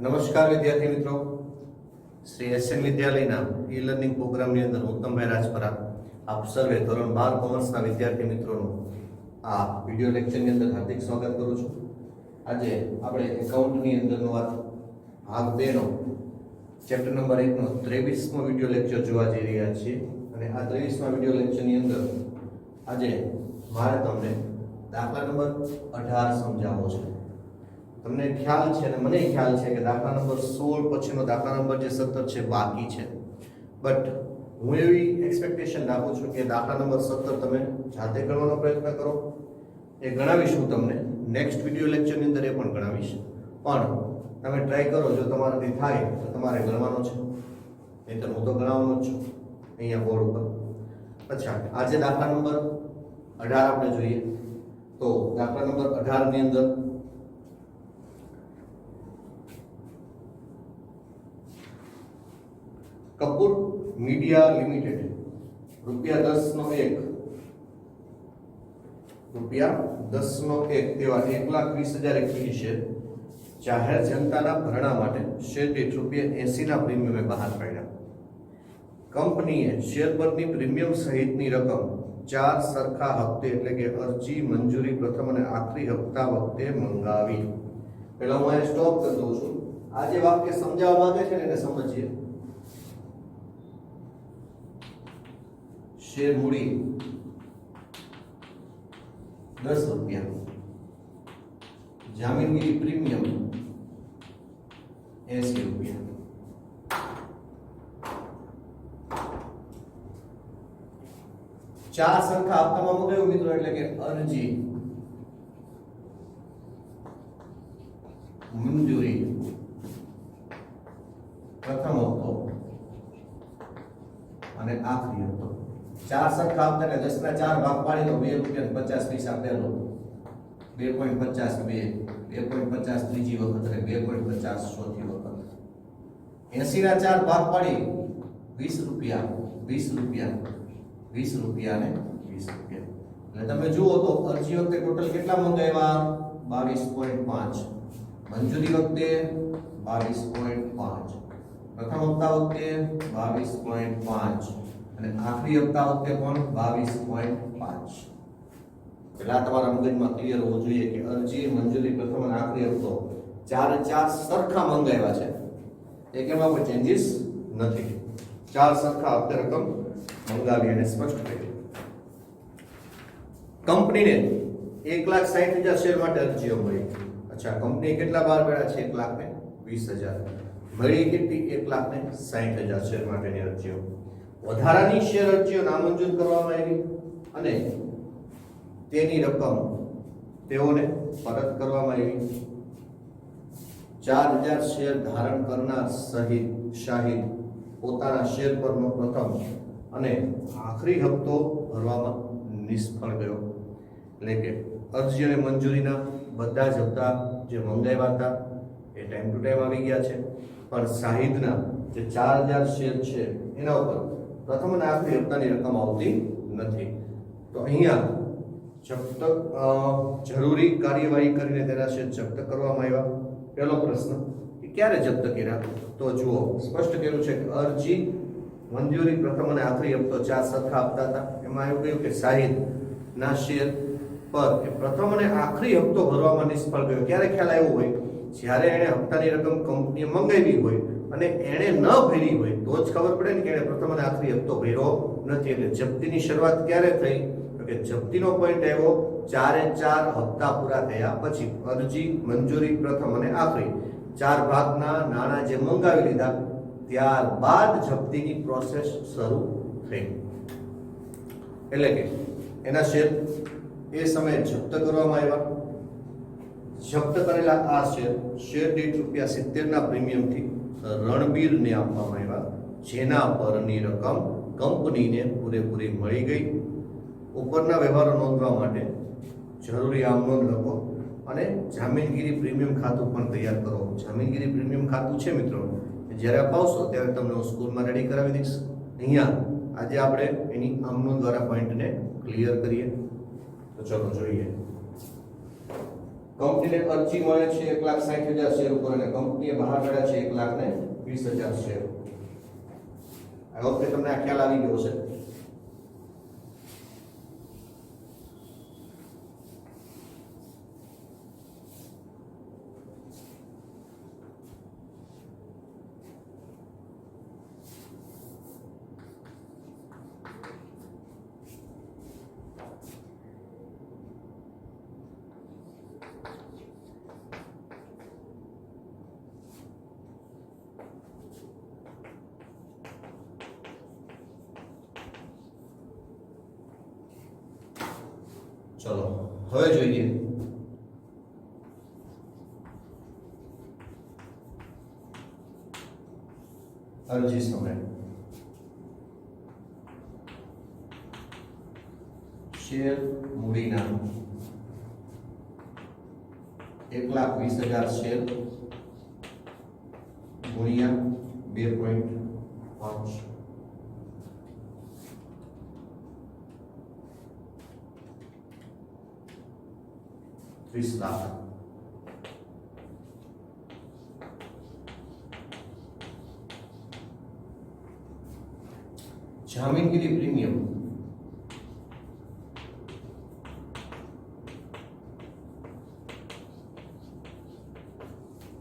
નમસ્કાર વિદ્યાર્થી મિત્રો, શ્રી એસએન વિદ્યાલયના ઈ લર્નિંગ પ્રોગ્રામની અંદર ઉત્તમભાઈ રાજપરા આપ સર્વે ધોરણ 12 કોમર્સના વિદ્યાર્થી મિત્રોનું આ વિડિયો લેક્ચરની અંદર હાર્દિક સ્વાગત કરું છું. આજે આપણે એકાઉન્ટની અંદરનો આ ભાગ 2 નો ચેપ્ટર નંબર 1 નો 23મો વિડિયો લેક્ચર જોવા જઈ રહ્યા છીએ અને આ 23મા વિડિયો લેક્ચરની અંદર આજે મારે તમને દાખલા નંબર 18 સમજાવવો છે. તમને ખ્યાલ છે અને મને ખ્યાલ છે કે દાખલા નંબર 16 પછીનો દાખલા નંબર જે 17 છે બાકી છે, બટ હું એવી એક્સપેક્ટેશન રાખું છું કે દાખલા નંબર 17 તમે જાતે કરવાનો પ્રયત્ન કરો. એ ગણાવીશ હું તમને નેક્સ્ટ વિડિયો લેક્ચરની અંદર, એ પણ ગણાવીશ, પણ તમે ટ્રાય કરો. જો તમારાથી થાય તો તમારે ગણવાનો છે, નહીં તો હું તો ગણાવવાનો જ છું અહીંયા બોર્ડ ઉપર. અચ્છા, આજે દાખલા નંબર 18 આપણે જોઈએ તો દાખલા નંબર 18 ની અંદર કપૂર મીડિયા લિમિટેડ ₹10 તેવા 1,20,000 ઇક્વિટી શેર જાહેર જનતાના ભરણા માટે શેર દીઠ ₹80 ના પ્રીમિયમે બહાર પાડ્યા. કંપનીએ શેર પરની પ્રીમિયમ સહિતની રકમ 4 સરખા હપ્તે એટલે કે અરજી, મંજૂરી, પ્રથમ અને આખરી હપ્તા વખતે મંગાવી. પહેલા હું અહીં સ્ટોપ કરી દઉં છું. આ જે વાક્ય સમજાવવા માંગે છે ને એને સમજીએ. શેર મૂડી ₹10, જામીનગીરી પ્રીમિયમ ₹80. ચાર સરખા હપ્તામાં મંગાવ્યું મિત્રો, એટલે કે અરજી, મંજૂરી, પ્રથમ હપ્તો અને આખરી હપ્તો. ચાર સરખા હપ્તાને 10 ના 4 ભાગ પાડી દો, ₹2.50 પહેલો, 2.50 2.50 ત્રીજી વખત અને 2.50 ચોથી વખત. 80 ના 4 ભાગ પાડી ₹20 અને ₹20. એટલે તમે જુઓ તો અરજી વખતે ટોટલ કેટલા મંગાવ્યા? 22.5. મંજૂરી વખતે 22.5. પ્રથમ હપ્તા વખતે 22.5 અને આખરી હપ્તા વખતે પણ 22.5. એટલે આ તમારા મગજમાં ક્લિયર હોવું જોઈએ કે અરજી, મંજૂરી, પ્રથમ અને આખરી હપ્તો ચારે ચાર સરખા મંગાવ્યા છે. એકેમાં કોઈ ચેન્જીસ નથી. ચાર સરખા હપ્તે રકમ મંગાવી અને સ્પષ્ટ કરી. કંપનીને 1,60,000 શેર માટે અરજીઓ મળી. અચ્છા, કંપની કેટલા બહાર પાડ્યા છે? 1,20,000. મળી કેટલી? 1,60,000 શેર માટેની અરજીઓ. વધારાની શેર અરજીઓ નામંજૂર કરવામાં આવી અને તેની રકમ તેઓને પરત કરવામાં આવી. 4,000 શેર ધારણ કરનાર શાહિદ પોતાના શેર પરનો પ્રથમ અને આખરી હપ્તો ભરવામાં નિષ્ફળ ગયો. એટલે કે અરજી અને મંજૂરીના બધા જ હપ્તા જે મંગાવ્યા હતા એ ટાઈમ ટુ ટાઈમ આવી ગયા છે, પણ શાહિદના જે 4,000 શેર છે એના ઉપર પ્રથમ અને આખરી હપ્તાની રકમ આવતી નથી. તો અહીંયા જપ્ત જરૂરી કાર્યવાહી કરીને તેના શેર જપ્ત કરવામાં આવ્યા. પહેલો પ્રશ્ન કે ક્યારે જપ્ત કર્યા? તો જુઓ, સ્પષ્ટ કર્યું છે કે અરજી, મંજૂરી, પ્રથમ અને આખરી હપ્તો 4 સરખા હપ્તા હતા. એમાં એવું કહ્યું કે શાહિદ ના શેર પર એ પ્રથમ અને આખરી હપ્તો ભરવામાં નિષ્ફળ ગયો. ક્યારે ખ્યાલ આવ્યો હોય? જ્યારે એણે હપ્તાની રકમ કંપનીએ મંગાવી હોય અને એણે ન ભરી હોય તો જ ખબર પડે ને કે એણે પ્રથમ અને આખરી હપ્તો ભર્યો નથી. એટલે જપ્તીની શરૂઆત ક્યારે થઈ? તો કે જપ્તીનો પોઈન્ટ આવ્યો 4 હપ્તા પૂરા થયા પછી. અરજી, મંજૂરી, પ્રથમ અને આખરી 4 ભાગના નાણાં જે મંગાવી લીધા ત્યારબાદ જપ્તીની પ્રોસેસ શરૂ થઈ. એટલે કે એના શેર એ સમયે જપ્ત કરવામાં આવ્યા. જપ્ત કરેલા આ શેર દીઠ ₹70 ના પ્રીમિયમથી રણબીરને આપવામાં આવ્યા, જેના પરની રકમ કંપનીને પૂરેપૂરી મળી ગઈ. ઉપરના વ્યવહારો નોંધવા માટે જરૂરી આમ નોંધ લખો અને જામીનગીરી પ્રીમિયમ ખાતું પણ તૈયાર કરો. જામીનગીરી પ્રીમિયમ ખાતું છે મિત્રો, જ્યારે અપાવશો ત્યારે તમને હું સ્કૂલમાં રેડી કરાવી દઈશ. અહીંયા આજે આપણે એની આમ નોંધ દ્વારા પોઈન્ટને ક્લિયર કરીએ. તો ચલો જોઈએ. કંપનીને અરજી મળે છે 1,60,000 શેર ઉપર અને કંપનીએ બહાર કાઢ્યા છે 1,20,000 શેર. આ વખતે તમને આ ખ્યાલ આવી ગયો છે. ચલો હવે જોઈએ અરજી સમય. શેર મૂડીના 1,20,000 શેર ગુણ્યા 2.5 30 લાખ. જામીનગીરી પ્રીમિયમ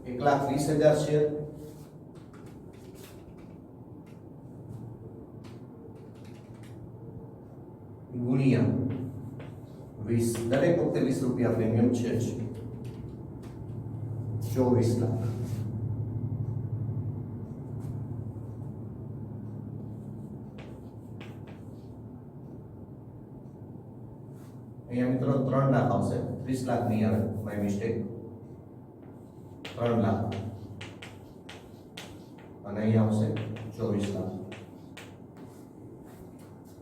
$1,20,000 શેર ગુણ્યા 20, દરેક વખતે 20 રૂપિયા પ્રીમિયમ છે જ 24 લાખ. અહીંયા મિત્રો 3 લાખ આવશે, 30 લાખ નહીં આવે, માય મિસ્ટેક. 3 લાખ અને અહીંયા આવશે 24 લાખ.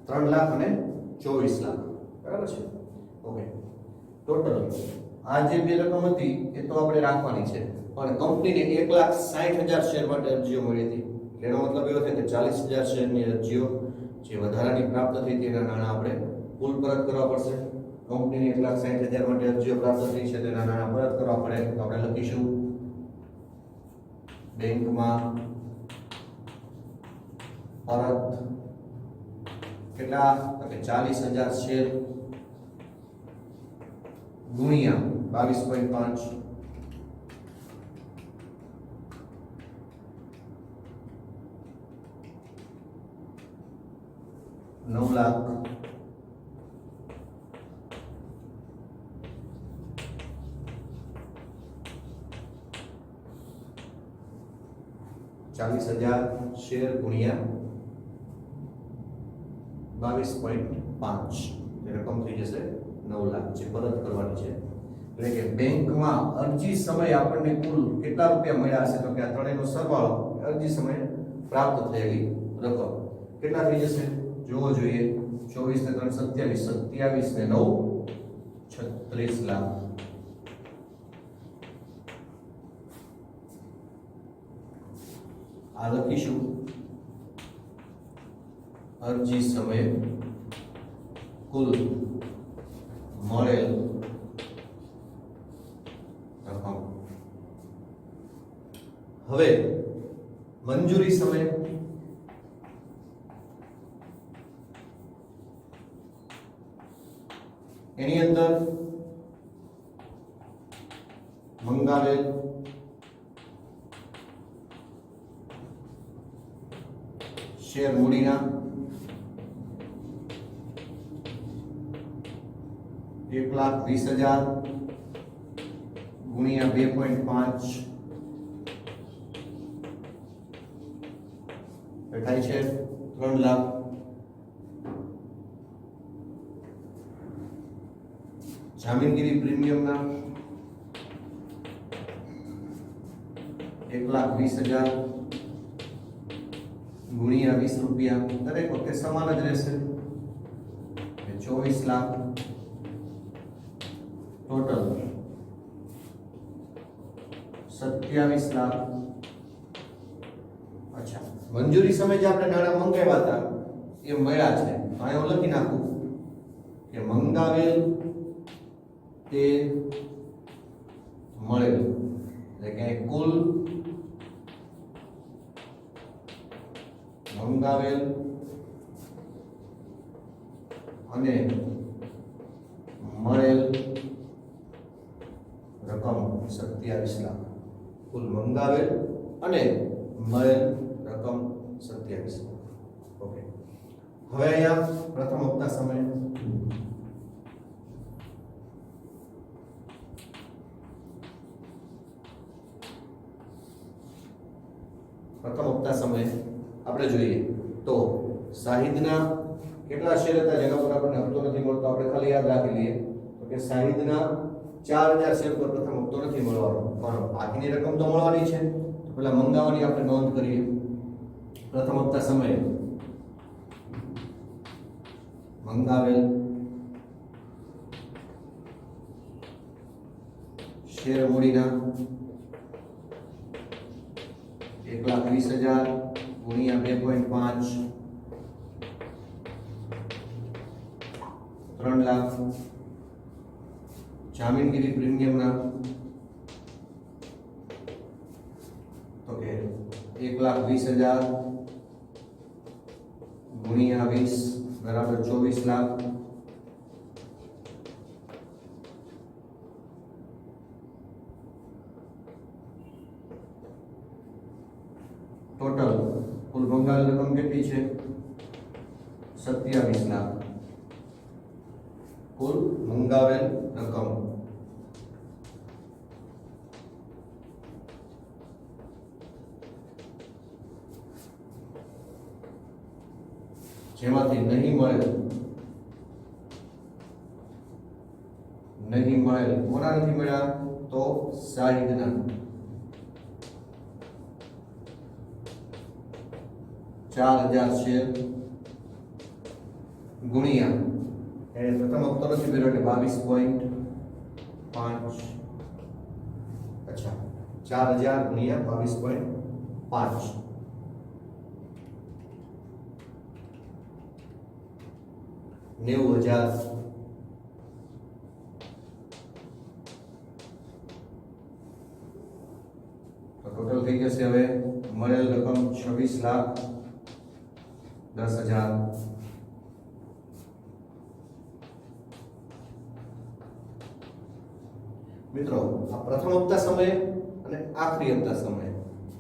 3 લાખ અને 24 લાખ, બરાબર છે. ઓકે, ટોટલ આ જે બે રકમ હતી એ તો આપણે રાખવાની છે, પણ કંપનીને 1,60,000 શેર માટે અરજીઓ મળી હતી. એનો મતલબ એવો થાય કે 40,000 શેરની અરજીઓ જે વધારાની પ્રાપ્ત થઈ તેના નાણાં આપણે કુલ પરત કરવા પડશે. કંપનીને 1,60,000 માટે અરજીઓ પ્રાપ્ત થઈ છે તેના નાણાં પરત કરવા પડે. તો આપણે લખીશું બેંકમાં પરત કેટલા, તો કે 40,000 શેર ગુણ્યા 22.5 9 લાખ. $40,000 શેર ગુણ્યા 22.5 એ રકમ થઈ જશે 9 લાખ, જે પરત કરવાની છે. એટલે કે બેંકમાં અરજી સમય આપણને કુલ કેટલા રૂપિયા મળ્યા હશે, તો કે આ ત્રણેયનો સરવાળો અરજી સમયે પ્રાપ્ત થયેલી રકમ કેટલા થઈ જશે જોવો જોઈએ. 24 ને 3 27, 27 ને 9 36 લાખ. આ લખીશું અરજી સમયે કુલ મળેલ રકમ. હવે મંજૂરી સમય એની અંદર મંગાવેલ શેર મૂડીના 1,20,000 ગુણ્યા 2.5 થાય છે 3 લાખ. જામીનગીરી પ્રીમિયમના 1,20,000 ગુણ્યા 20 રૂપિયા, દરેક વખતે સમાન જ રહેશે, 24 લાખ. ટોટલ 27 લાખ. અચ્છા, મંજૂરી સમય જે આપણે નાણાં મંગાવ્યા હતા એ મળ્યા છે. અહીં હું લખી નાખું કે મંગાવેલ તે મળેલ એટલે કે કુલ મંગાવેલ અને મળેલ રકમ 27 લાખ. કુલ મંગાવેલ અને મળેલ રકમ 27 લાખ. ઓકે, હવે અહીંયા પ્રથમ હપ્તા સમય આપણે જોઈએ તો શાહિદના કેટલા શેર હતા જેના પર આપણને હપ્તો નથી મળતો. આપણે ખાલી યાદ રાખી લઈએ તો કે શાહિદના 4000 શેર પર પ્રથમ હપ્તો નથી મળવાનો, પણ બાકીની રકમ તો મળવાની છે. તો પેલા મંગાવવાની આપણે નોંધ કરીએ. પ્રથમ હપ્તા સમયે મંગાવેલ શેર મૂડીના 1,20,000 ગુણ્યા 2.5 3 લાખ. જામીનગીરી પ્રીમિયમના તો કે 1,20,000 ગુણ્યા 20 બરાબર 24 લાખ. ટોટલ કુલ મંગાવેલ રકમ કેટલી છે? 27 લાખ. કુલ મંગાવેલ રકમ જેમાંથી નહીં મળેલ કોના નથી મળ્યા? તો શાહિદના 4000 શેર ગુણ્યા પ્રથમ હપ્તો નથી ભર્યો એટલે 22.5 અચ્છા 4000 ગુણ્યા 22.5 90,000 તો ટોટલ થઈ જશે હવે મળેલ રકમ 26,10,000. મિત્રો આ પ્રથમ હપ્તા સમયે અને આખરી હપ્તા સમયે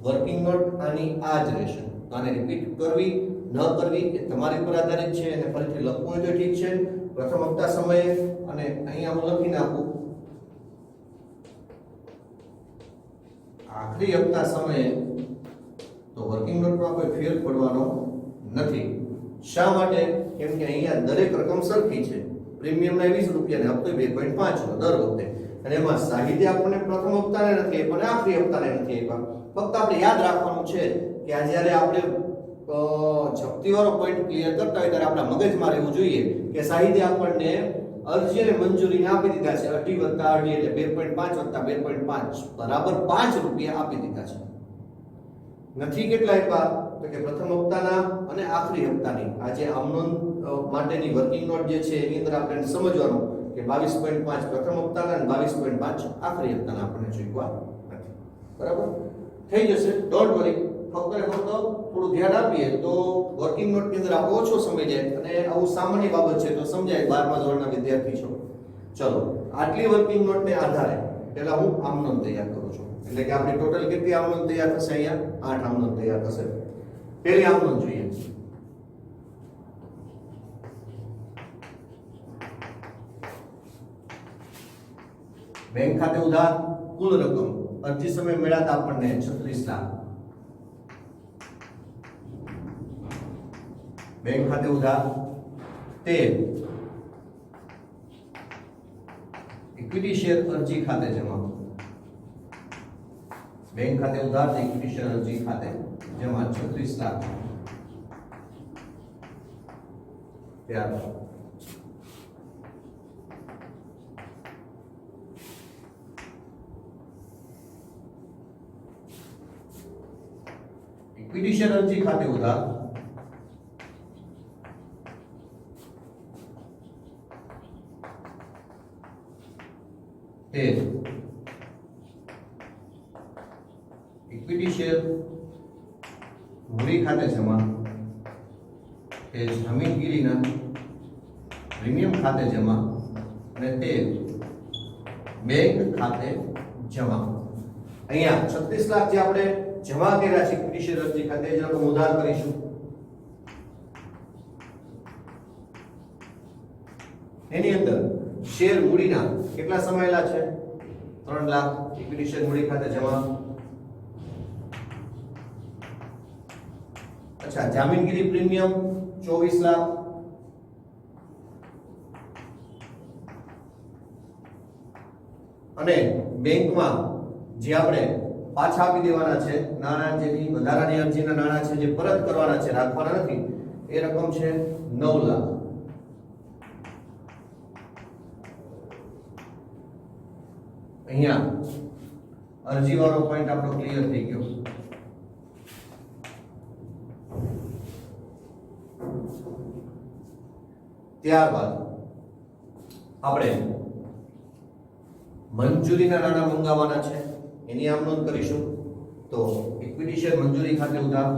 વર્કિંગ નોટ આની આ જ રહેશે. તો આને રિપીટ કરવી ન કરવી એ તમારી પર આધારિત છે. અને ફરીથી લખવું હોય તો ઠીક છે. પ્રથમ હપ્તા સમયે અને અહીંયા હું લખી નાખું આખરી હપ્તા સમયે તો વર્કિંગ નોટમાં કોઈ ફેર પડવાનો નથી. શા માટે? કેમ કે અહીંયા દરેક રકમ સરખી છે. પ્રીમિયમના 20 રૂપિયા ને હપ્તો 2.5 નો દર વખતે. અને એમાં સાહિત્ય આપણને પ્રથમ હપ્તાને નથી પણ આખરી હપ્તાને નથી આપ્યા. ફક્ત આપણે યાદ રાખવાનું છે કે આ જ્યારે આપણે જપ્તી વાળો પોઈન્ટ ક્લિયર કરતા હોય ત્યારે આપણા મગજમાં રહેવું જોઈએ કે સાહિત્ય આપણને અરજી અને મંજૂરીને આપી દીધા છે 18 + 18 એટલે 2.5 + 2.5 બરાબર 5 રૂપિયા આપી દીધા છે. નથી કેટલા આપ્યા? તો કે પ્રથમ હપ્તાના અને આખરી હપ્તાની આ જે આમનોંધ માટેની વર્કિંગ નોટ જે છે એની અંદર આપણે સમજવાનું કે 22.5 પ્રથમ હપ્તાના અને 22.5 આખરી હપ્તાના આપણને ચૂકવા નથી. બરાબર થઈ જશે, ડોન્ટ વરી. ફક્ત ને ફક્ત થોડું ધ્યાન આપીએ તો વર્કિંગ નોટ ની અંદર આપણો ઓછો સમય જાય અને આવું સામાન્ય બાબત છે તો સમજાય 12મા ધોરણના વિદ્યાર્થી છો. ચલો આટલી વર્કિંગ નોટ ને આધારે પહેલા હું આમનોંધ તૈયાર કરું છું. એટલે કે આપણી ટોટલ કેટલી આમનોંધ તૈયાર થશે? અહીંયા 8 આમનોંધ તૈયાર થશે. પહેલી આમનોંધ જોઈએ. બેંક ખાતે ઉધાર કુલ રકમ અરજી સમય મળ્યા આપણને 36 લાખ. બેંક ખાતે ઉધાર 13 ઇક્વિટી શેર અરજી ખાતે જમા. બેંક ખાતે ઉધાર ઇક્વિટી શેર અરજી ખાતે જમા 36 લાખ. ત્યારબાદ ઇક્વિટી શેર અરજી ખાતે ઉધાર 13 શેર મૂડી ખાતે જમા એ જામીનગીરીના પ્રીમિયમ ખાતે જમા અને તે બેંક ખાતે જમા. અહીંયા 36 લાખ જે આપણે જમા કર્યા છે ઇક્વિટી શેર અરજી ખાતે એ રકમ ઉધાર કરીશું. એની અંદર શેર મૂડીના કેટલા સમાયેલા છે? 3 લાખ ઇક્વિટી શેર મૂડી ખાતે જમા. અચ્છા, જામીનગીરી પ્રીમિયમ 24 લાખ. અને બેંકમાં જે આપણે પાછા આપી દેવાના છે નાણાં, જેની વધારાની અરજીના નાણાં છે જે પરત કરવાના છે, રાખવાના નથી, એ રકમ છે 9 લાખ. અહીંયા અરજી વાળો પોઈન્ટ આપણો ક્લિયર થઈ ગયો. ત્યારબાદ આપણે મંજૂરીના નાણાં મંગાવવાના છે, એની આમ નોંધ કરીશું. તો ઇક્વિટી શેર મંજૂરી ખાતે ઉધાર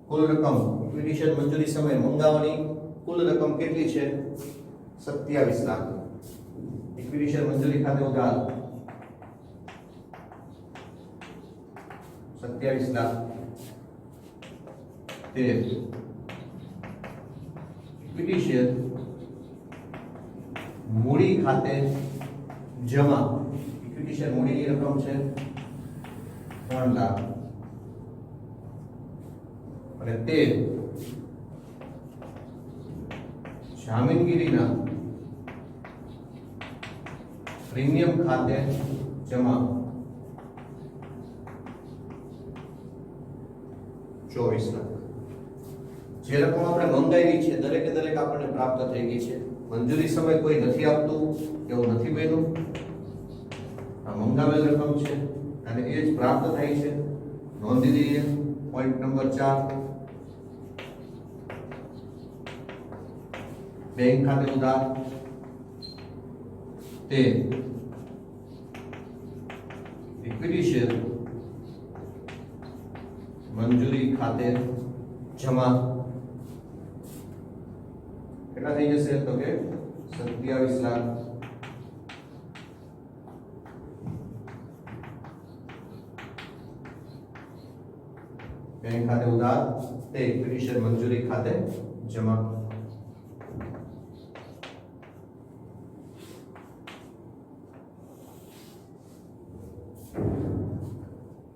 કુલ રકમ ઇક્વિટી શેર મંજૂરી સમયે મંગાવવાની કુલ રકમ કેટલી છે? 27 લાખ. ઇક્વિટી શેર મંજૂરી ખાતે ઉધાર 27 લાખ. તે ઇક્વિટી શેર મૂડી ખાતે જમા, ઇક્વિટી શેર મૂડીની રકમ છે 3 લાખ અને તે જામીનગીરીના પ્રીમિયમ ખાતે જમા 24 લાખ. જે રકમ આપણે મંગાવી છે દરેકે દરેક આપણને પ્રાપ્ત થઈ ગઈ છે. મંજૂરી સમય કોઈ નથી આપતું એવું નથી બન્યું. આ મંગાવેલ રકમ છે અને એ જ પ્રાપ્ત થાય છે. નોંધી દઈએ પોઈન્ટ નંબર 4. બેંક ખાતે ઉધાર તે ઇક્વિટી શેર મંજૂરી ખાતે જમા કેટલા થઈ જશે? તો કે 27 લાખ. બેંક ખાતે ઉધાર તે ઇક્વિટી શેર મંજૂરી ખાતે જમા.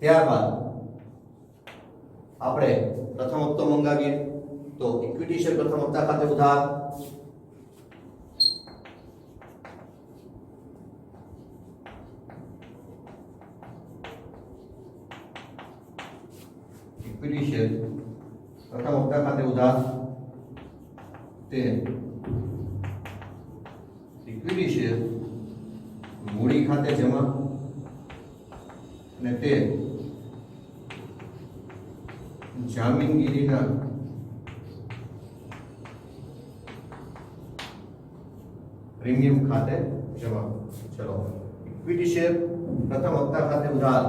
ત્યારબાદ આપણે પ્રથમ હપ્તો મંગાવીએ. તો ઇક્વિટી શેર પ્રથમ હપ્તા ખાતે ઉધાર ઇક્વિટી શેર પ્રથમ હપ્તા ખાતે ઉધાર તે ઇક્વિટી શેર મૂડી ખાતે જમા અને તે જામીનગીરીના પ્રીમિયમ ખાતે જમા. ચલો, ઇક્વિટી શેર પ્રથમ હપ્તા ખાતે ઉધાર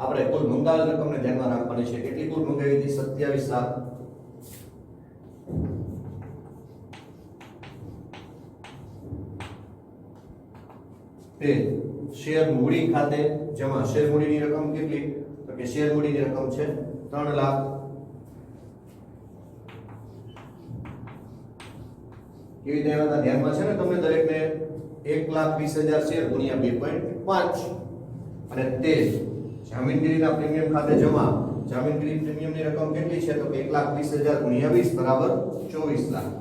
આપણે કુલ મંગાવેલ રકમને ધ્યાનમાં રાખવાની છે. કેટલી કુલ મંગાવી હતી? 27 લાખ. તે શેર મૂડી ખાતે જમા. શેર મૂડીની રકમ કેટલી? તો કે શેર મૂડીની રકમ છે 3 લાખ. કેવી રીતે આવ્યા હતા ધ્યાનમાં છે ને તમને દરેકને? 1,20,000 શેર ગુણ્યા 2.5 અને તે જામીનગીરીના પ્રીમિયમ ખાતે જમા. જામીનગીરી પ્રીમિયમની રકમ કેટલી છે? તો 1,20,000 ગુણ્યા 20 બરાબર 24 લાખ.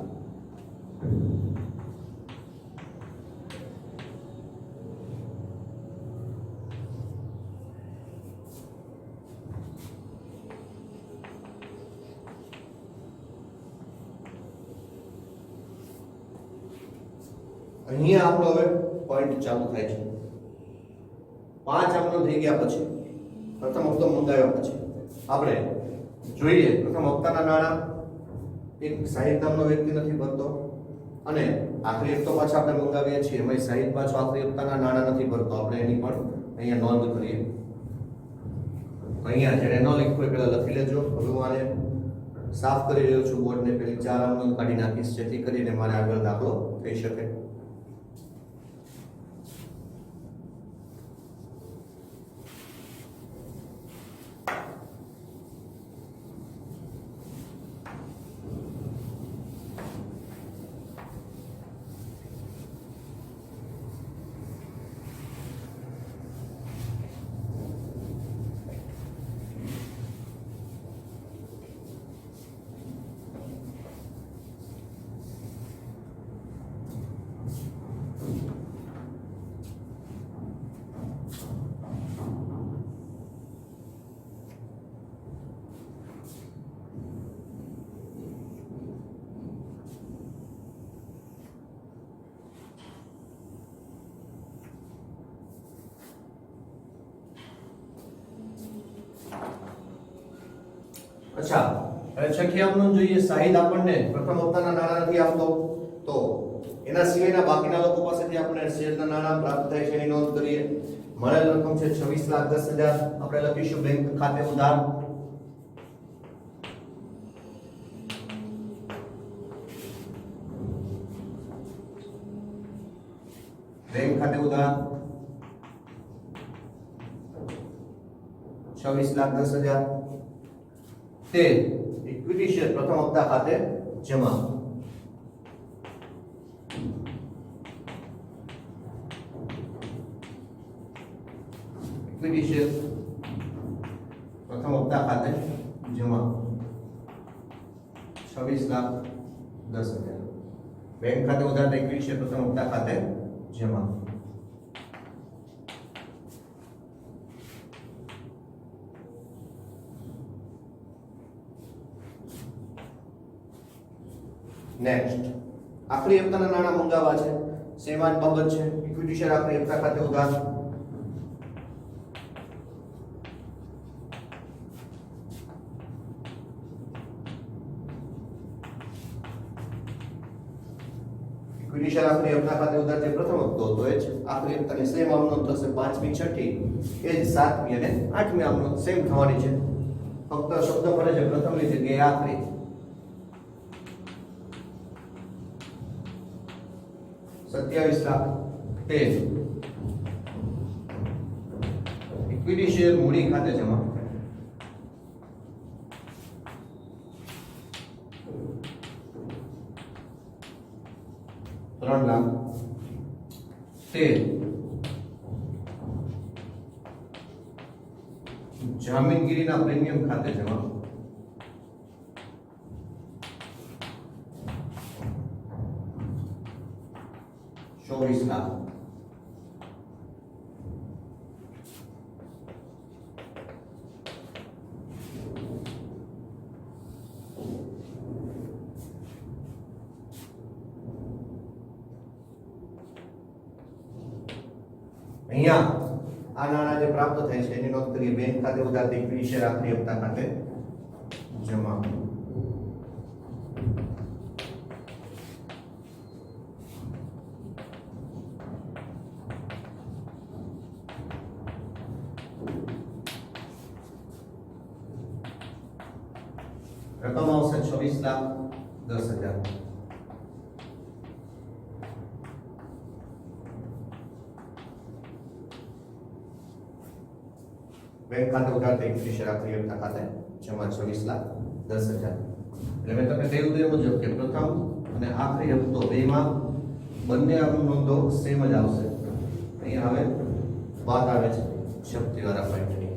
અહીંયા આપણો હવે પોઈન્ટ ચાલુ થાય છે. 5 આપણો થઈ ગયા પછી પ્રથમ હપ્તો મંગાવ્યા પછી આપણે જોઈએ પ્રથમ હપ્તાના નાણાં એક શાહિદ નામનો વ્યક્તિ નથી ભરતો અને આખરી હપ્તો પાછા આપણે મંગાવીએ છીએ એમાં શાહિદ પાછો આખરી હપ્તાના નાણાં નથી ભરતો. આપણે એની પણ અહીંયા નોંધ કરીએ. અહીંયા જેને ન લખ્યું હોય પહેલા લખી લેજો. હવે હું આને સાફ કરી રહ્યો છું બોર્ડને. પેલી 4 આમ નોંધ કાઢી નાખીશ જેથી કરીને મારે આગળ દાખલો થઈ શકે. અચ્છા, હવે છઠ્ઠી આમનોંધ જોઈએ. શાહિદ આપણને પ્રથમ હપ્તાના નાણાં નથી આપતો તો એના સિવાયના બાકીના લોકો પાસેથી આપણે શેરના નાણાં પ્રાપ્ત થાય છે એની નોંધ કરીએ. મળેલ રકમ છે 26,10,000. આપણે લખીશું બેંક ખાતે ઉધાર. બેંક ખાતે ઉધાર 26,10,000 તે ઇક્વિટી શેર પ્રથમ હપ્તા ખાતે જમા. ઇક્વિટી શેર પ્રથમ હપ્તા ખાતે જમા 26,10,000. બેંક ખાતે ઉધાર ઇક્વિટી શેર પ્રથમ હપ્તા ખાતે જમા. નેક્સ્ટ આખરી હપ્તાના નાણાં મંગાવવા છે. સેમ જ બાબત છે. ઇક્વિટી શેર આખરી હપ્તા ખાતે ઉધાર. ઇક્વિટી શેર આખરી હપ્તા ખાતે ઉધાર જે પ્રથમ હપ્તો હતો એ જ આખરી હપ્તાની સેમ આમનોંધ થશે. 5મી 6ઠી એ જ 7મી અને 8મી આમનોંધ સેમ થવાની છે. ફક્ત શબ્દ પડે છે પ્રથમની જગ્યાએ આખરી. 27,13,000 ઇક્વિટી શેર મૂડી ખાતે જમા. જામીનગીરીના પ્રીમિયમ ખાતે જમા. 24 લાખ. અહીંયા આ નાણાં જે પ્રાપ્ત થાય છે એની નોંધ કરીએ. બેંક ખાતે ઉધાર ઇક્વિટી શેર આખરી હપ્તા ખાતે જમા. રકમ આવશે 26,10,000. બેંક ખાતે ઉધાર ઇક્વિટી શેર આખરી હપ્તા ખાતે જમા 26,10,000. એટલે મેં તમને કહ્યું તે મુજબ કે પ્રથમ અને આખરી હપ્તો બેમાં બંને આમનું નોંધો સેમ જ આવશે. અહીંયા હવે વાત આવે છે જપ્તીવાળા પોઈન્ટની.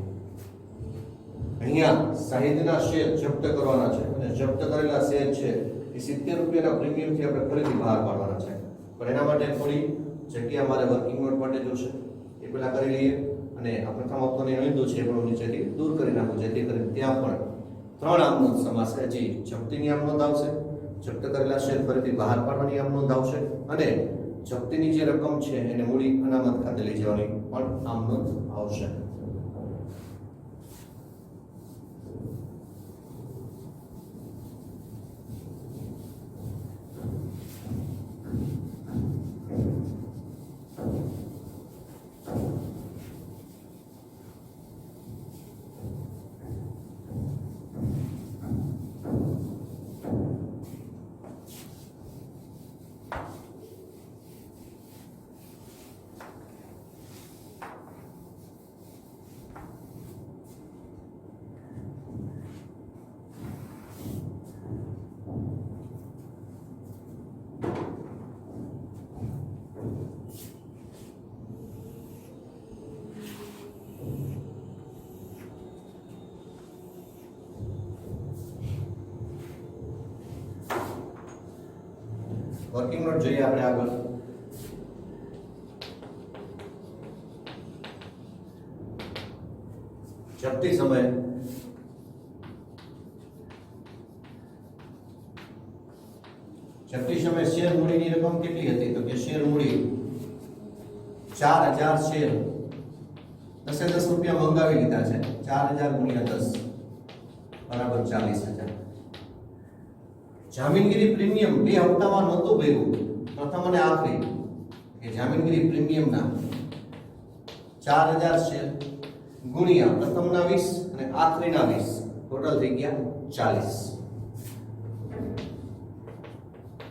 અહીંયા શાહિદના શેર જપ્ત કરવાના છે અને જપ્ત કરેલા શેર છે એ 70 રૂપિયાના પ્રીમિયમથી આપણે ફરીથી બહાર પાડવાના છે. પણ એના માટે થોડી જગ્યા મારે વર્કિંગ નોટ માટે જોશે. એ પહેલા કરી લઈએ અને આ પ્રથમ હપ્તોની નોંધો છે પણ નીચેથી દૂર કરી નાખું જેથી કરીને ત્યાં પણ 3 આમનોંધ સમાશે. હજી જપ્તીની આમનોંધ આવશે, જપ્ત કરેલા શેર ફરીથી બહાર પાડવાની આમનોંધ આવશે અને જપ્તીની જે રકમ છે એને મૂડી અનામત ખાતે લઈ જવાની પણ આમનોંધ આવશે. વર્કિંગ નોટ જોઈએ આપણે આગળ. જપ્તી સમયે શેર મૂડીની રકમ કેટલી હતી? તો કે શેર મૂડી 4000 શેર 10 રૂપિયા મંગાવી લીધા છે. 4000 ગુણ્યા 10 બરાબર 40000. જામીનગીરી પ્રીમિયમ 2 હપ્તામાં નહોતું ભર્યું, પ્રથમ અને આખરી, કે જામીનગીરી પ્રીમિયમના 4000 શેર ગુણ્યા પ્રથમના 20 અને આખરીના 20, ટોટલ થઈ ગયા 40.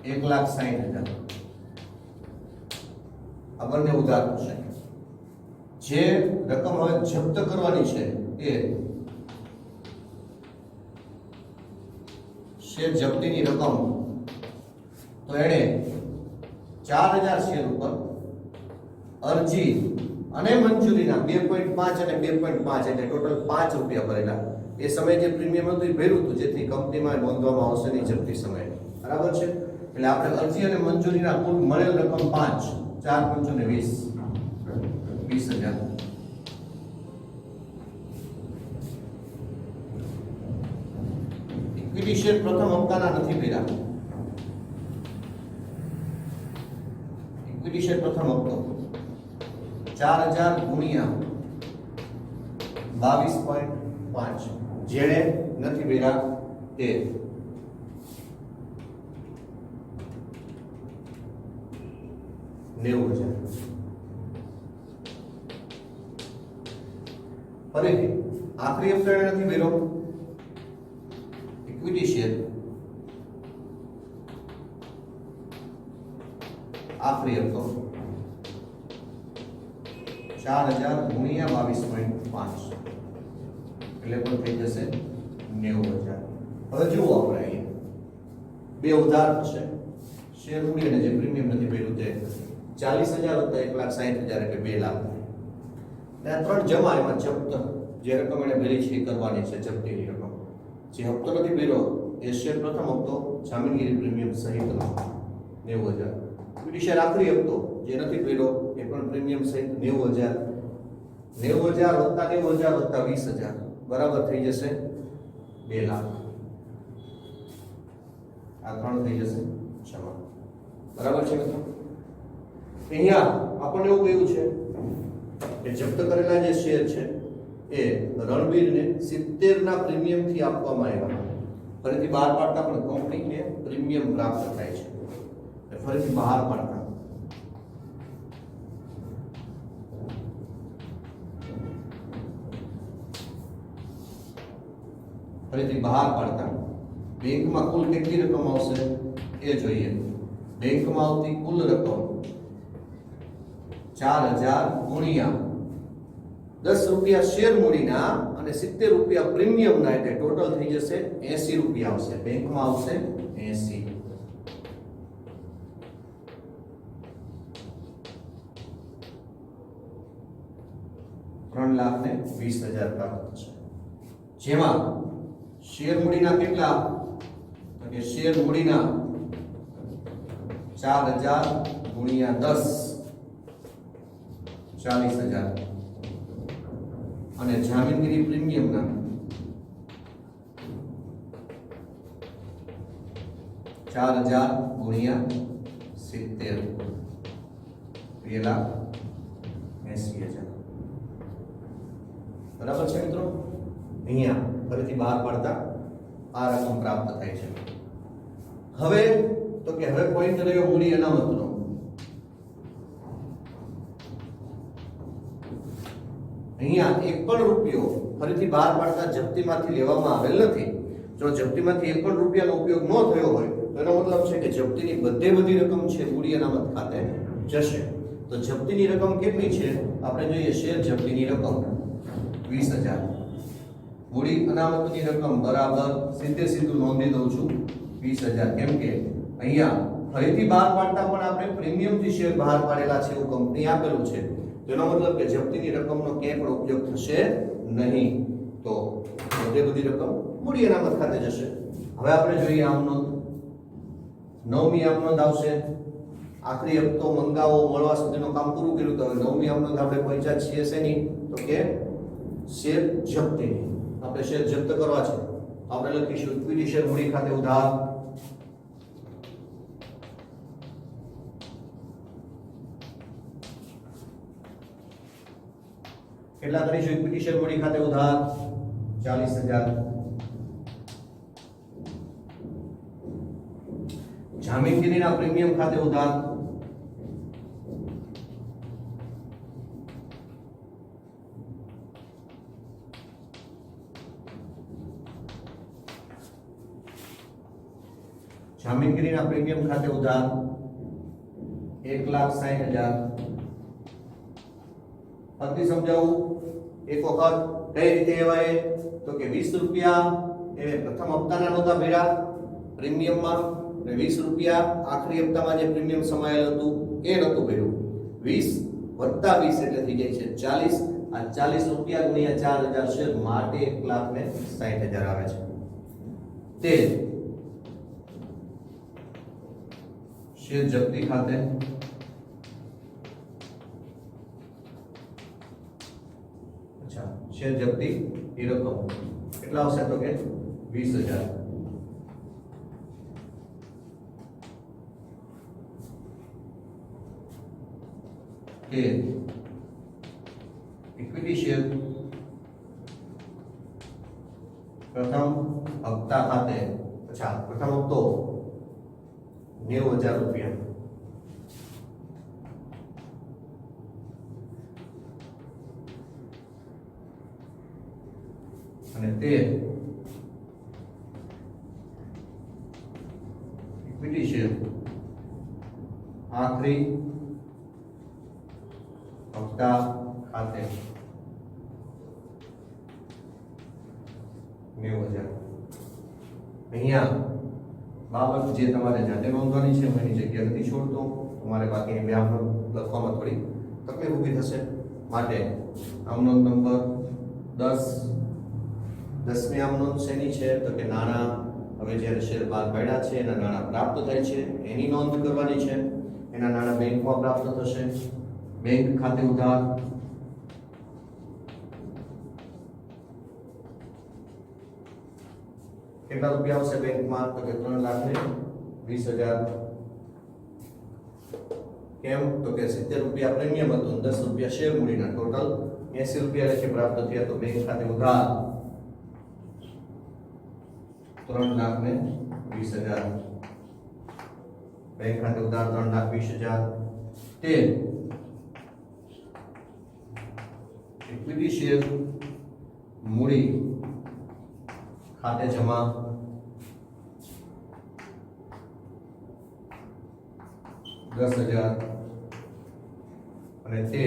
1,60,000. આ બંને ઉધાર છે. જે રકમ હવે જપ્ત કરવાની છે એ શેર જપ્તીની રકમ, તો એણે 4000 શેર ઉપર અરજી અને મંજૂરીના 2.5 અને 2.5 એટલે ટોટલ 5 રૂપિયા ભરેલા. એ સમયે જે પ્રીમિયમ હતું એ ભર્યું હતું, જેથી કંપનીમાં નોંધવામાં આવશે નહીં જપ્તી સમયે. બરાબર છે. એટલે આપણે અરજી અને મંજૂરીના કુલ મળેલ રકમ 5, 4 × 5 = 20,000. ઇક્વિટી શેર પ્રથમ હપ્તાના નથી ભર્યા. ઇક્વિટી શેર પ્રથમ હપ્તો 4000 ગુણ્યા 22.5, જેણે નથી ભર્યા તે 90,000. ફરીથી આખરી હપ્તો એને નથી ભર્યો. ઇક્વિટી શેર આખરી હપ્તો 4000 ગુણ્યા 22.5 એટલે પણ થઈ જશે 90,000. હવે જુઓ આપણે અહીંયા બે ઉધાર છે. શેર મૂડી અને જે પ્રીમિયમ નથી ભર્યું તે 40,000 હતા 1,60,000 એટલે 2 લાખ. અને આ ત્રણ જમા, એમાં જપ્ત જે રકમ એને ભરી છે એ કરવાની છે જપ્તીની રકમ. જે હપ્તો નથી ભર્યો એ શેર પ્રથમ હપ્તો જામીનગીરી પ્રીમિયમ સહિત 90,000. ઇક્વિટી શેર આખરી હપ્તો જે નથી ભર્યો એ પણ પ્રીમિયમ સહિત 90,000. 90,000 વત્તા 90,000 વત્તા 20,000 બરાબર થઈ જશે 2 લાખ. આ ત્રણ થઈ જશે જમા. બરાબર છે મિત્રો? અહીંયા આપણને એવું કહ્યું છે કે જપ્ત કરેલા જે શેર છે એ રણવીરને 70 ના પ્રીમિયમથી આપવામાં આવ્યા. ફરીથી બહાર પાડતા પણ કંપનીને પ્રીમિયમ પ્રાપ્ત થાય છે. ફરીથી બહાર પાડતા બેંકમાં કુલ કેટલી રકમ આવશે એ જોઈએ. બેંકમાં આવતી કુલ રકમ 4000 ગુણ્યા 10 રૂપિયા શેર મૂડીના અને 70 રૂપિયા પ્રીમિયમના, એટલે ટોટલ થઈ જશે 80 રૂપિયા આવશે. બેંકમાં આવશે 80. $3,20,000 પ્રાપ્ત થશે. જેમાં શેર મૂડીના કેટલા? તો કે શેર મૂડીના 4000 ગુણ્યા 10 40,000 અને જામીનગીરી પ્રીમિયમના 4000 ગુણ્યા 70 2,80,000. બરાબર છે મિત્રો? અહીંયા ફરીથી બહાર પાડતા આ રકમ પ્રાપ્ત થાય છે. હવે તો કે હવે પોઈન્ટ રહ્યો મૂડી અનામતનો. અહીંયા 1 રૂપિયો ફરીથી બહાર પાડતા જપ્તીમાંથી લેવામાં આવેલ નથી. જો જપ્તીમાંથી 1 રૂપિયાનો ઉપયોગ ન થયો હોય તો એનો મતલબ છે કે જપ્તીની બધી રકમ છે મૂડી અનામત ખાતે જશે. તો જપ્તીની રકમ કેટલી છે આપણે જોઈએ. શેર જપ્તીની રકમ 20,000. મૂડી અનામતની રકમ બરાબર સીધું નોંધી દઉં છું 20,000. કેમ કે અહીંયા ફરીથી બહાર પાડતા પણ આપણે પ્રીમિયમથી શેર બહાર પાડેલા છે એવું કંપની આપેલું છે. તેનો મતલબ કે જપ્તીની રકમનો ક્યાંય પણ ઉપયોગ થશે નહીં. તો બધી રકમ મૂડી અનામત ખાતે જશે. હવે આપણે જોઈએ આમ નોંધ. 9મી આમ નોંધ આવશે આખરી હપ્તો મંગાવો મળવા સુધીનું કામ પૂરું કર્યું. તો હવે 9મી આમ નોંધ આપણે પહોંચ્યા છીએ શેની? તો કે શેર જપ્તીની. આપણે શેર જપ્ત કરવા છે, આપણે લખીશું ઇક્વિટી શેર મૂડી ખાતે ઉધાર. કેટલા કરીશું ઇક્વિટી શેર મૂડી ખાતે ઉધાર? 40,000. જામીનગીરીના પ્રીમિયમ ખાતે ઉધાર જામીનગીરીના પ્રીમિયમ ખાતે ઉધાર 1,60,000. અતિ સમજાવું એક વખત કઈ રીતે એવાય તો કે 20 રૂપિયા એ પ્રથમ હપ્તાના નહોતા ભર્યા પ્રીમિયમમાં, અને 20 રૂપિયા આખરી હપ્તામાં જે પ્રીમિયમ સમાયેલ હતું એ નહોતું ભર્યું. 20 + 20 એટલે થઈ જાય છે 40. આ 40 રૂપિયા ગુણ્યા 4,000 શેર માટે 1,60,000 આવે છે. તે શેર જપ્તી ખાતે શેર જપ્તી એ રકમ કેટલા આવશે તો કે 20,000. કે ઇક્વિટી શેર પ્રથમ હપ્તા ખાતે પ્રથમ હપ્તો 90,000 રૂપિયા અને તે ઇક્વિટી શેર આખરી હપ્તા ખાતે 90,000. અહીંયા બાબત જે તમારે જાતે નોંધવાની છે, હું એની જગ્યા નથી છોડતો. તમારે બાકીની બે આમ લખવામાં થોડી તકલીફ ઊભી થશે, માટે આમ નોંધ નંબર 10. 10મી આમ નોંધ શેની છે તો કે નાણાં હવે જ્યારે શેર બહાર પડ્યા છે એના નાણાં પ્રાપ્ત થાય છે એની નોંધ કરવાની છે. એના નાણાં બેંકમાં પ્રાપ્ત થશે, બેંક ખાતે ઉધાર કેટલા રૂપિયા આવશે બેંકમાં તો કે 3,20,000. કેમ તો કે 70 રૂપિયા પ્રીમિયમ હતું, 10 રૂપિયા શેર મૂડીના, ટોટલ 80 રૂપિયા લેખે પ્રાપ્ત થયા. તો બેંક ખાતે ઉધાર 3,20,000. બેંક ખાતે ઉધાર 3,20,000. તે ઇક્વિટી શેર મૂડી ખાતે જમા 10,000. અને તે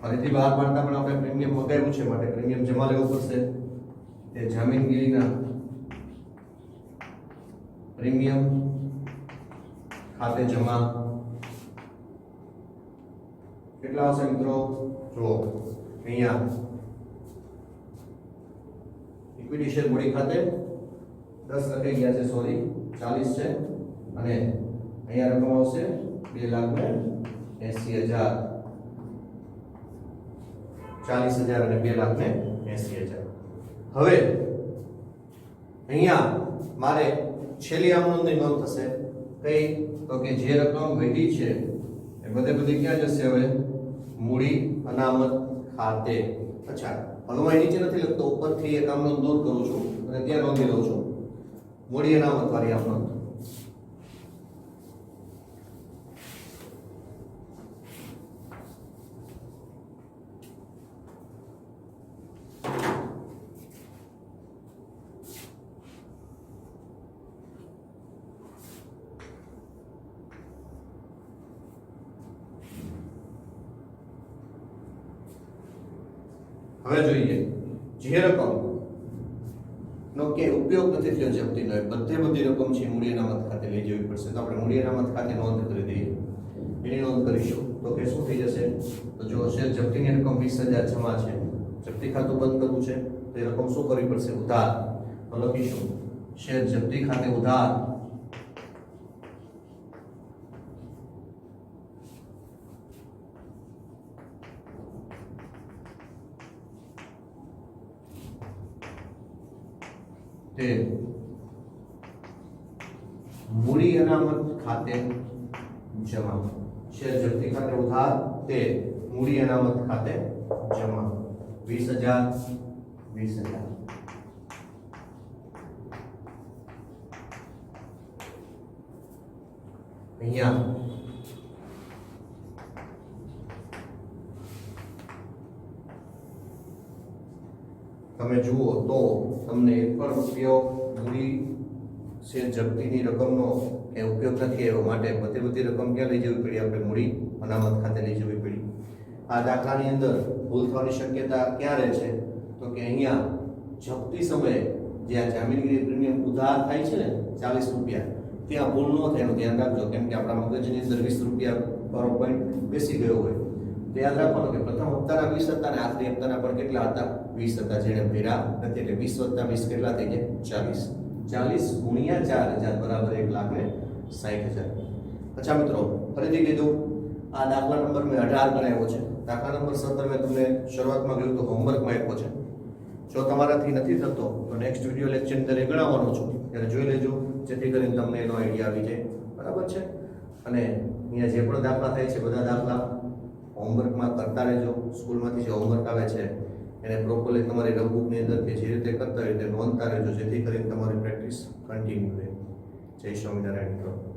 ફરીથી બહાર પાડતા પણ આપણે પ્રીમિયમ મગાવ્યું છે માટે પ્રીમિયમ જમા લેવું પડશે. તે જામીનગીરીના પ્રીમિયમ ખાતે જમા કેટલા આવશે મિત્રો? જો અહીંયા ઇક્વિટી શેર મૂડી ખાતે 10 લખાઈ ગયા છે, સોરી 40 છે, અને અહીંયા રકમ આવશે 2,80,000. 40,000 અને 2,80,000. હવે અહીંયા મારે છેલ્લી આમ નોંધની નોંધ થશે કઈ તો કે જે રકમ વધી છે એ બધી ક્યાં જશે? હવે મૂડી અનામત ખાતે. અચ્છા, હવે હું નીચે નથી લખતો, ઉપરથી એક આમ નોંધ દૂર કરું છું અને ત્યાં નોંધી લઉં છું મૂડી અનામત વાળી આમ નોંધ. હવે જોઈએ જે રકમ નો કે ઉપયોગ નથી થયો જપ્તીનો, બધી રકમ છે મૂડી અનામત ખાતે લઈ જવી પડશે. તો આપણે મૂડી અનામત ખાતે નોંધ કરી દઈએ, એની નોંધ કરીશું તો કે શું થઈ જશે? તો જો શેર જપ્તીની રકમ 20,000 જમા છે, જપ્તી ખાતું બંધ કરવું છે તો એ રકમ શું કરવી પડશે? ઉધાર. તો લખીશું શેર જપ્તી ખાતે ઉધાર તે મૂડી અનામત ખાતે જમા. શેર જપ્તી ખાતે ઉધાર તે મૂડી અનામત ખાતે જમા. 20,000 20,000. અહીંયા તમે જુઓ તો તમને એક પણ રૂપિયો મૂડી શેર જપ્તીની રકમનો એ ઉપયોગ નથી આવ્યો, માટે બધી રકમ ક્યાં લઈ જવી પડી? આપણે મૂડી અનામત ખાતે લઈ જવી પડી. આ દાખલાની અંદર ભૂલ થવાની શક્યતા ક્યાં રહે છે? તો કે અહીંયા જપ્તી સમયે જે આ જામીનગીરી પ્રીમિયમ ઉધાર થાય છે ને 40 રૂપિયા, ત્યાં ભૂલ ન થાય એનું ધ્યાન રાખજો, કેમ કે આપણા મગજની અંદર 20 રૂપિયા પર પોઈન્ટ બેસી ગયો હોય. તો યાદ રાખવાનું કે પ્રથમ હપ્તાના 20 હતા અને આખરી હપ્તાના પણ કેટલા હતા? 20 હતા, જેને ભર્યા નથી. એટલે 20 + 20 કેટલા થઈ ગયા? 40 ગુણ્યા 4,000 બરાબર 1,60,000. અચ્છા મિત્રો, ફરીથી કીધું આ દાખલા નંબર મેં 18 બનાવ્યો છે. દાખલા નંબર 17 મેં તમને શરૂઆતમાં કહ્યું તો હોમવર્કમાં આપ્યો છે. જો તમારાથી નથી થતો તો નેક્સ્ટ વિડિયો લેક્ચર અંદર એ ગણાવવાનો છું, ત્યારે જોઈ લેજો, જેથી કરીને તમને એનો આઈડિયા આવી જાય. બરાબર છે? અને અહીંયા જે પણ દાખલા થાય છે બધા દાખલા હોમવર્કમાં કરતા રહેજો. સ્કૂલમાંથી જે હોમવર્ક આવે છે એને પ્રોપરલી તમારી નોટબુકની અંદર કે જે રીતે કરતા હોય તે નોંધતા રહેજો, જેથી કરીને તમારી પ્રેક્ટિસ કન્ટિન્યુ રહે. જય સ્વામિનારાયણ મિત્રો.